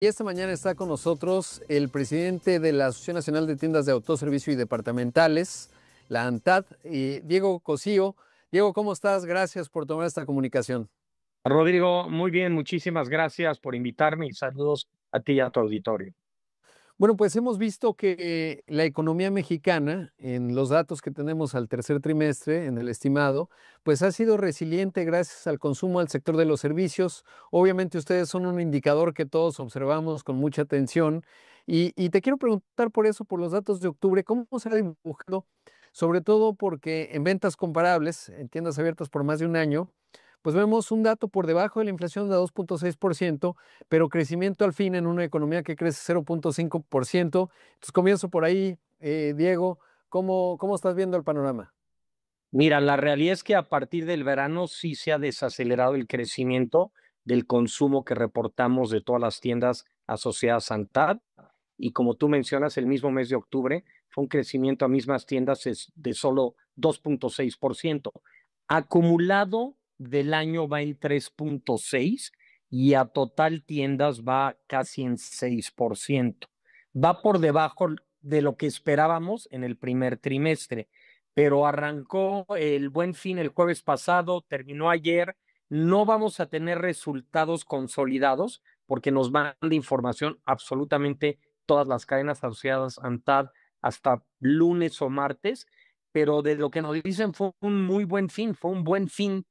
Y esta mañana está con nosotros el presidente de la Asociación Nacional de Tiendas de Autoservicio y Departamentales, la ANTAD, y Diego Cosío. Diego, ¿cómo estás? Gracias por tomar esta comunicación. Rodrigo, muy bien, muchísimas gracias por invitarme y saludos a ti y a tu auditorio. Bueno, pues hemos visto que la economía mexicana, en los datos que tenemos al tercer trimestre, en el estimado, pues ha sido resiliente gracias al consumo del sector de los servicios. Obviamente ustedes son un indicador que todos observamos con mucha atención. Y te quiero preguntar por eso, por los datos de octubre, ¿cómo se ha dibujado? Sobre todo porque en ventas comparables, en tiendas abiertas por más de un año, pues vemos un dato por debajo de la inflación de 2,6%, pero crecimiento al fin en una economía que crece 0,5%. Entonces comienzo por ahí, Diego, ¿cómo estás viendo el panorama? Mira, la realidad es que a partir del verano sí se ha desacelerado el crecimiento del consumo que reportamos de todas las tiendas asociadas a ANTAD. Y como tú mencionas, el mismo mes de octubre fue un crecimiento a mismas tiendas de solo 2,6%. Acumulado del año va en 3,6% y a total tiendas va casi en 6%. Va por debajo de lo que esperábamos en el primer trimestre, pero arrancó el Buen Fin el jueves pasado, terminó ayer. No vamos a tener resultados consolidados porque nos manda información absolutamente todas las cadenas asociadas a ANTAD hasta lunes o martes, pero de lo que nos dicen fue un muy buen fin, fue un buen fin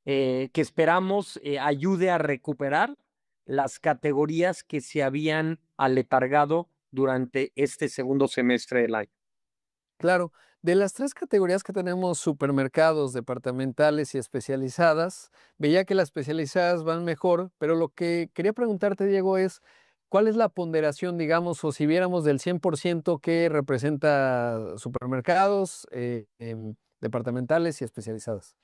que esperamos ayude a recuperar las categorías que se habían aletargado durante este segundo semestre del año. Claro, de las tres categorías que tenemos, supermercados, departamentales y especializadas, veía que las especializadas van mejor, pero lo que quería preguntarte, Diego, es ¿cuál es la ponderación, digamos, o si viéramos del 100% que representa supermercados, departamentales y especializadas?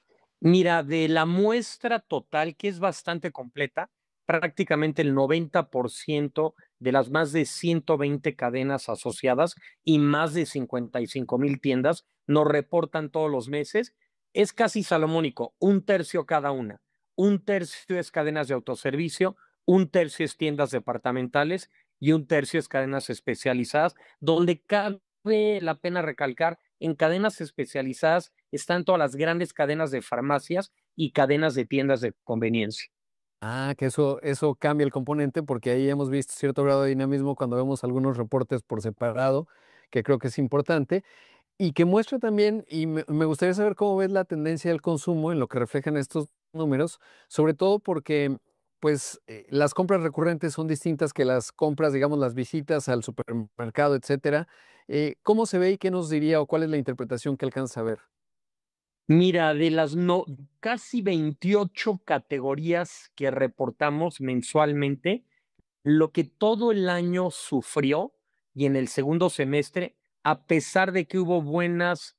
Mira, de la muestra total, que es bastante completa, prácticamente el 90% de las más de 120 cadenas asociadas y más de 55,000 tiendas nos reportan todos los meses. Es casi salomónico, un tercio cada una. Un tercio es cadenas de autoservicio, un tercio es tiendas departamentales y un tercio es cadenas especializadas, donde cabe la pena recalcar, en cadenas especializadas están todas las grandes cadenas de farmacias y cadenas de tiendas de conveniencia. Ah, que eso cambia el componente porque ahí hemos visto cierto grado de dinamismo cuando vemos algunos reportes por separado, que creo que es importante. Y que muestra también, y me gustaría saber cómo ves la tendencia del consumo en lo que reflejan estos números, sobre todo porque pues las compras recurrentes son distintas que las compras, digamos, las visitas al supermercado, etcétera. ¿Cómo se ve y qué nos diría o cuál es la interpretación que alcanza a ver? Mira, de las no, casi 28 categorías que reportamos mensualmente, lo que todo el año sufrió y en el segundo semestre, a pesar de que hubo buenas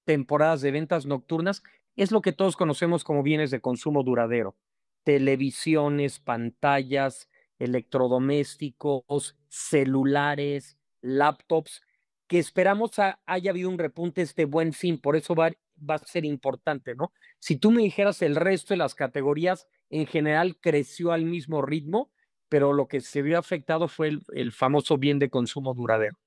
temporadas de ventas nocturnas, es lo que todos conocemos como bienes de consumo duradero. Televisiones, pantallas, electrodomésticos, celulares, laptops, que esperamos haya habido un repunte este Buen Fin, por eso va a ser importante, ¿no? Si tú me dijeras el resto de las categorías, en general creció al mismo ritmo, pero lo que se vio afectado fue el famoso bien de consumo duradero.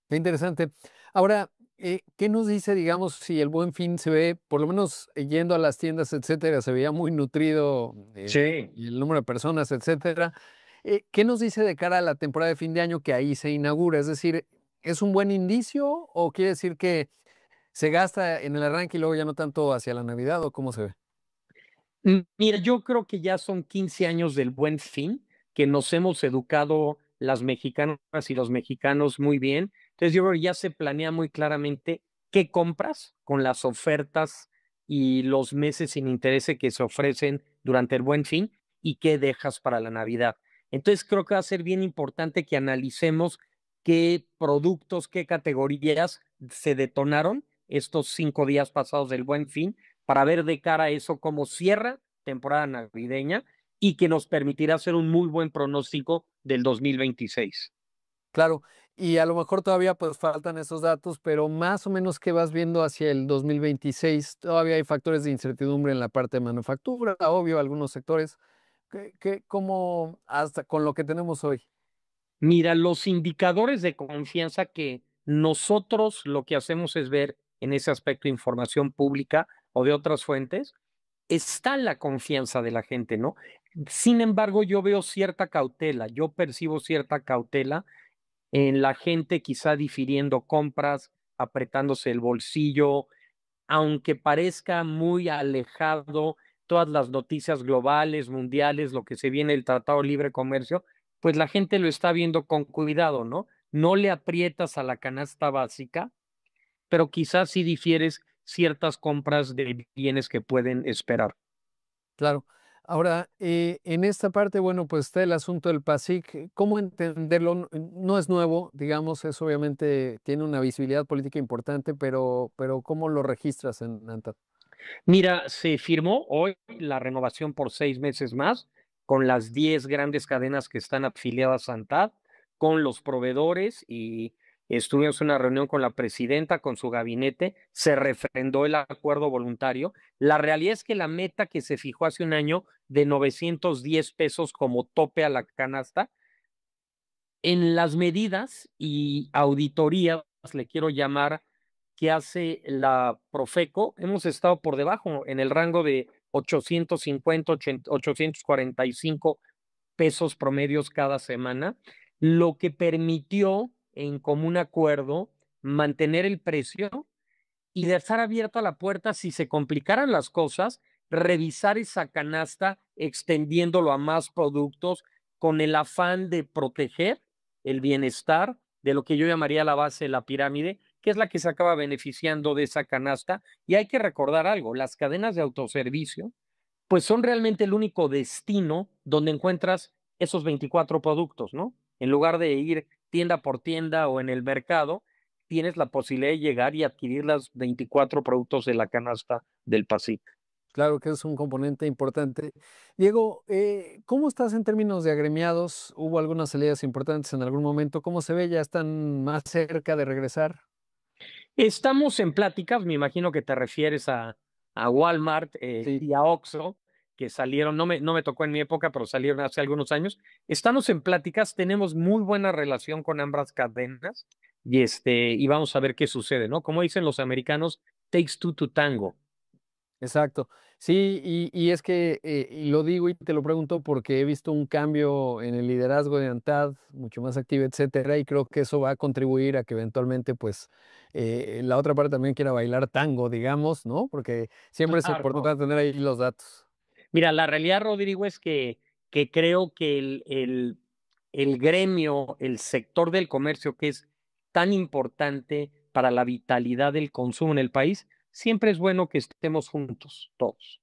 Qué interesante. Ahora, ¿qué nos dice, digamos, si el Buen Fin se ve, por lo menos yendo a las tiendas, etcétera, se veía muy nutrido Sí. y el número de personas, etcétera? ¿Qué nos dice de cara a la temporada de fin de año que ahí se inaugura? Es decir, ¿es un buen indicio o quiere decir que se gasta en el arranque y luego ya no tanto hacia la Navidad o cómo se ve? Mira, yo creo que ya son 15 años del Buen Fin, que nos hemos educado las mexicanas y los mexicanos muy bien. Entonces yo creo que ya se planea muy claramente qué compras con las ofertas y los meses sin interés que se ofrecen durante el Buen Fin y qué dejas para la Navidad. Entonces creo que va a ser bien importante que analicemos qué productos, qué categorías se detonaron estos 5 días pasados del Buen Fin para ver de cara a eso cómo cierra temporada navideña y que nos permitirá hacer un muy buen pronóstico del 2026. Claro, y a lo mejor todavía pues faltan esos datos, pero más o menos qué vas viendo hacia el 2026. Todavía hay factores de incertidumbre en la parte de manufactura, obvio, algunos sectores, ¿Cómo hasta con lo que tenemos hoy? Mira, los indicadores de confianza que nosotros lo que hacemos es ver en ese aspecto información pública o de otras fuentes, está la confianza de la gente, ¿no? Sin embargo, yo veo cierta cautela, yo percibo cierta cautela en la gente quizá difiriendo compras, apretándose el bolsillo, aunque parezca muy alejado todas las noticias globales, mundiales, lo que se viene el Tratado de Libre Comercio, pues la gente lo está viendo con cuidado, ¿no? No le aprietas a la canasta básica, pero quizás sí difieres ciertas compras de bienes que pueden esperar. Claro. Ahora, en esta parte, bueno, pues está el asunto del PASIC. ¿Cómo entenderlo? No es nuevo, digamos, es obviamente tiene una visibilidad política importante, pero ¿cómo lo registras en ANTAD? Mira, se firmó hoy la renovación por 6 meses más con las 10 grandes cadenas que están afiliadas a ANTAD, con los proveedores y estuvimos en una reunión con la presidenta, con su gabinete, se refrendó el acuerdo voluntario. La realidad es que la meta que se fijó hace un año de 910 pesos como tope a la canasta, en las medidas y auditorías, le quiero llamar, que hace la Profeco, hemos estado por debajo en el rango de 850, 845 pesos promedios cada semana, lo que permitió en común acuerdo mantener el precio y dejar abierta la puerta si se complicaran las cosas, revisar esa canasta extendiéndolo a más productos con el afán de proteger el bienestar de lo que yo llamaría la base de la pirámide, que es la que se acaba beneficiando de esa canasta. Y hay que recordar algo, las cadenas de autoservicio pues son realmente el único destino donde encuentras esos 24 productos, ¿no? En lugar de ir tienda por tienda o en el mercado, tienes la posibilidad de llegar y adquirir los 24 productos de la canasta del PASIC. Claro que es un componente importante. Diego, ¿cómo estás en términos de agremiados? ¿Hubo algunas salidas importantes en algún momento? ¿Cómo se ve? ¿Ya están más cerca de regresar? Estamos en pláticas, me imagino que te refieres a Walmart Sí. y a Oxxo, que salieron, no me tocó en mi época, pero salieron hace algunos años. Estamos en pláticas, tenemos muy buena relación con ambas cadenas y vamos a ver qué sucede, ¿no? Como dicen los americanos, takes two to tango. Exacto. Sí, y es que y lo digo y te lo pregunto porque he visto un cambio en el liderazgo de ANTAD, mucho más activo, etcétera, y creo que eso va a contribuir a que eventualmente, pues, la otra parte también quiera bailar tango, digamos, ¿no? Porque siempre es Claro. importante tener ahí los datos. Mira, la realidad, Rodrigo, es que creo que el gremio, el sector del comercio, que es tan importante para la vitalidad del consumo en el país, siempre es bueno que estemos juntos, todos.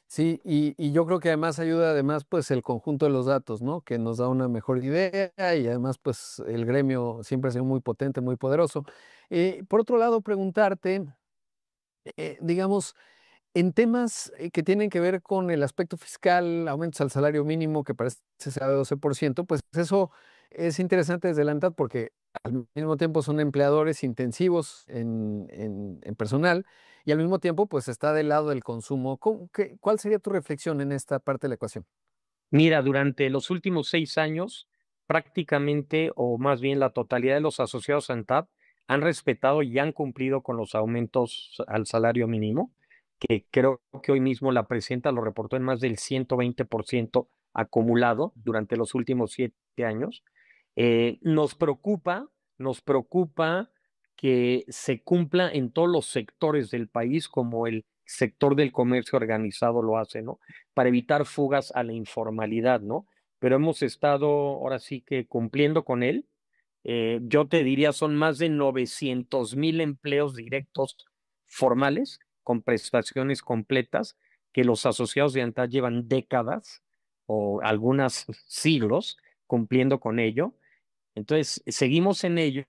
Sí, y yo creo que además ayuda además pues el conjunto de los datos, ¿no? Que nos da una mejor idea y además pues el gremio siempre ha sido muy potente, muy poderoso. Por otro lado, preguntarte, digamos, en temas que tienen que ver con el aspecto fiscal, aumentos al salario mínimo que parece ser de 12%, pues eso es interesante desde la ANTAD porque al mismo tiempo son empleadores intensivos en personal y al mismo tiempo pues está del lado del consumo. ¿Cuál sería tu reflexión en esta parte de la ecuación? Mira, durante los últimos 6 años, prácticamente, o más bien la totalidad de los asociados a ANTAD han respetado y han cumplido con los aumentos al salario mínimo, que creo que hoy mismo la presidenta lo reportó en más del 120% acumulado durante los últimos 7 años. Nos preocupa que se cumpla en todos los sectores del país, como el sector del comercio organizado lo hace, ¿no? Para evitar fugas a la informalidad, ¿no? Pero hemos estado ahora sí que cumpliendo con él. Yo te diría, son más de 900,000 empleos directos formales con prestaciones completas que los asociados de ANTAD llevan décadas o algunas siglos cumpliendo con ello. Entonces, seguimos en ello,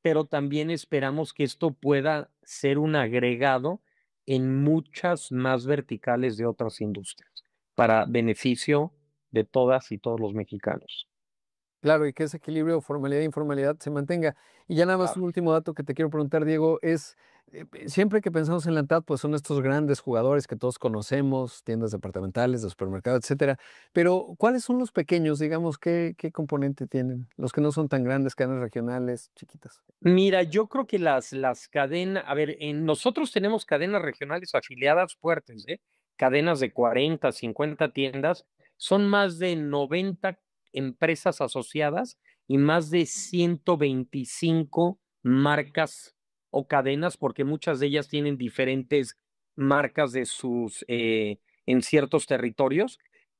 pero también esperamos que esto pueda ser un agregado en muchas más verticales de otras industrias para beneficio de todas y todos los mexicanos. Claro, y que ese equilibrio, formalidad e informalidad se mantenga. Y ya nada más Claro. un último dato que te quiero preguntar, Diego, es, siempre que pensamos en la ANTAD, pues son estos grandes jugadores que todos conocemos, tiendas departamentales, de supermercados, etcétera. Pero, ¿cuáles son los pequeños, digamos, qué componente tienen? Los que no son tan grandes, cadenas regionales, chiquitas. Mira, yo creo que las cadenas, a ver, nosotros tenemos cadenas regionales afiliadas fuertes, ¿eh? Cadenas de 40, 50 tiendas, son más de 90 empresas asociadas y más de 125 marcas o cadenas, porque muchas de ellas tienen diferentes marcas de en ciertos territorios.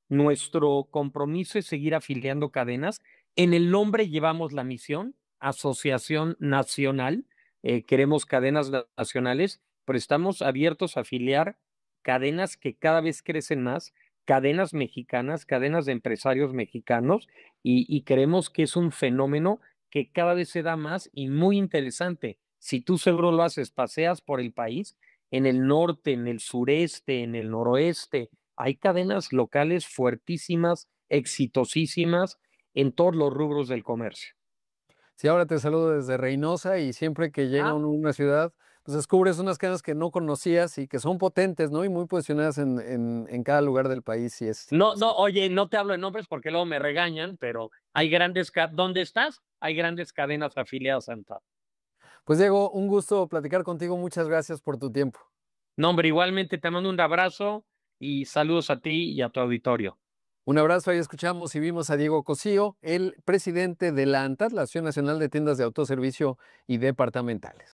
Nuestro compromiso es seguir afiliando cadenas. En el nombre llevamos la misión Asociación Nacional, queremos cadenas nacionales, pero estamos abiertos a afiliar cadenas que cada vez crecen más, cadenas mexicanas, cadenas de empresarios mexicanos, y creemos que es un fenómeno que cada vez se da más y muy interesante. Si tú seguro lo haces, paseas por el país, en el norte, en el sureste, en el noroeste, hay cadenas locales fuertísimas, exitosísimas en todos los rubros del comercio. Sí, ahora te saludo desde Reynosa y siempre que llega Ah, uno a una ciudad, pues descubres unas cadenas que no conocías y que son potentes, ¿no? Y muy posicionadas en cada lugar del país y es no, no, interesante. oye, no te hablo de nombres porque luego me regañan, pero hay ¿dónde estás? Hay grandes cadenas afiliadas a ANTAD. Pues Diego, un gusto platicar contigo. Muchas gracias por tu tiempo. No, hombre, igualmente te mando un abrazo y saludos a ti y a tu auditorio. Un abrazo, ahí escuchamos y vimos a Diego Cosío, el presidente de la ANTAD, la Asociación Nacional de Tiendas de Autoservicio y Departamentales.